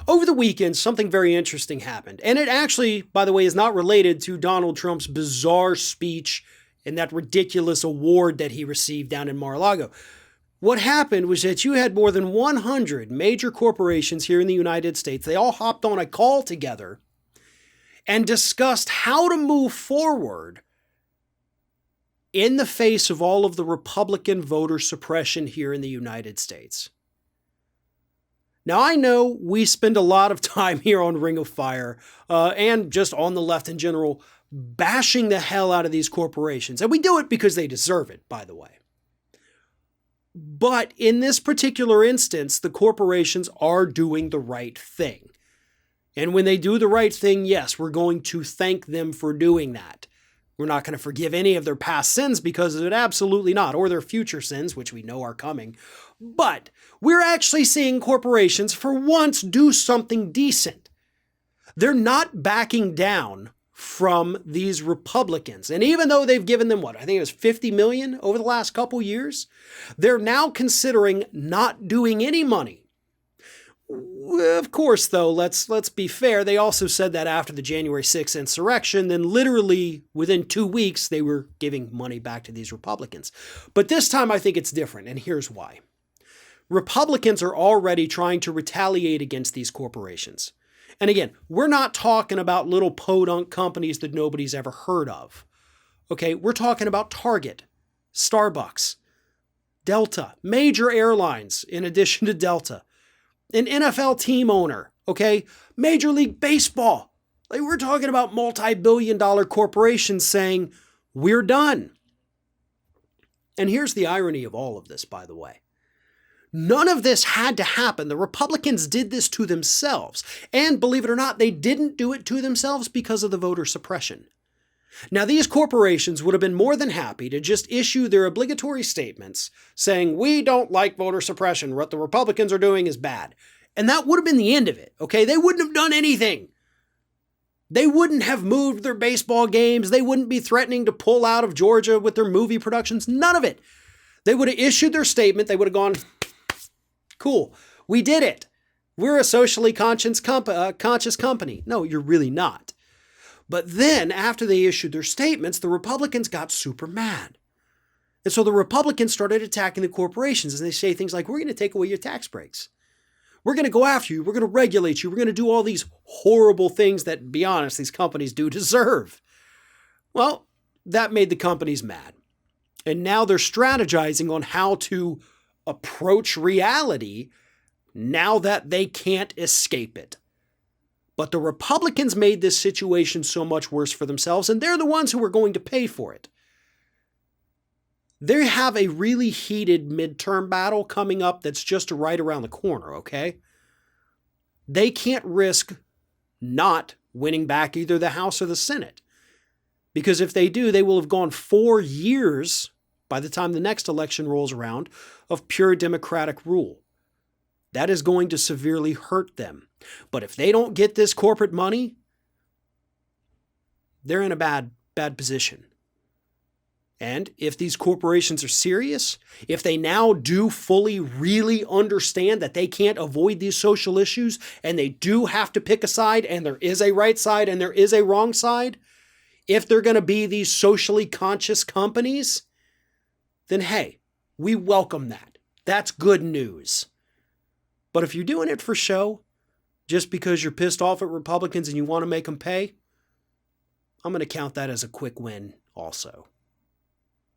Over the weekend, something very interesting happened. And it actually, by the way, is not related to Donald Trump's bizarre speech and that ridiculous award that he received down in Mar-a-Lago. What happened was that you had more than 100 major corporations here in the United States. They all hopped on a call together and discussed how to move forward in the face of all of the Republican voter suppression here in the United States. Now, I know we spend a lot of time here on Ring of Fire and just on the left in general bashing the hell out of these corporations. And we do it because they deserve it, by the way. But in this particular instance, the corporations are doing the right thing. And when they do the right thing, yes, we're going to thank them for doing that. We're not going to forgive any of their past sins because of it, absolutely not, or their future sins, which we know are coming. But we're actually seeing corporations for once do something decent. They're not backing down from these Republicans. And even though they've given them, I think it was $50 million over the last couple years, they're now considering not doing any money. Of course, though, let's be fair. They also said that after the January 6th insurrection, then literally within 2 weeks, they were giving money back to these Republicans. But this time, I think it's different, and here's why. Republicans are already trying to retaliate against these corporations. And again, we're not talking about little podunk companies that nobody's ever heard of. Okay, we're talking about Target, Starbucks, Delta, major airlines in addition to Delta, an NFL team owner, okay, Major League Baseball. Like, we're talking about multi-billion-dollar corporations saying, we're done. And here's the irony of all of this, by the way. None of this had to happen. The Republicans did this to themselves. And believe it or not, they didn't do it to themselves because of the voter suppression. Now, these corporations would have been more than happy to just issue their obligatory statements saying, we don't like voter suppression. What the Republicans are doing is bad. And that would have been the end of it, okay? They wouldn't have done anything. They wouldn't have moved their baseball games. They wouldn't be threatening to pull out of Georgia with their movie productions. None of it. They would have issued their statement. They would have gone, cool, we did it. We're a socially conscious company. No, you're really not. But then, after they issued their statements, the Republicans got super mad. And so the Republicans started attacking the corporations, and they say things like, we're going to take away your tax breaks. We're going to go after you. We're going to regulate you. We're going to do all these horrible things that, to be honest, these companies do deserve. Well, that made the companies mad. And now they're strategizing on how to approach reality now that they can't escape it. But the Republicans made this situation so much worse for themselves, and they're the ones who are going to pay for it. They have a really heated midterm battle coming up that's just right around the corner, okay? They can't risk not winning back either the House or the Senate. Because if they do, they will have gone 4 years by the time the next election rolls around of pure Democratic rule. That is going to severely hurt them. But if they don't get this corporate money, they're in a bad position. And if these corporations are serious, if they now do fully really understand that they can't avoid these social issues and they do have to pick a side and there is a right side and there is a wrong side, if they're going to be these socially conscious companies, then hey, we welcome that. That's good news. But if you're doing it for show, just because you're pissed off at Republicans and you want to make them pay, I'm going to count that as a quick win also.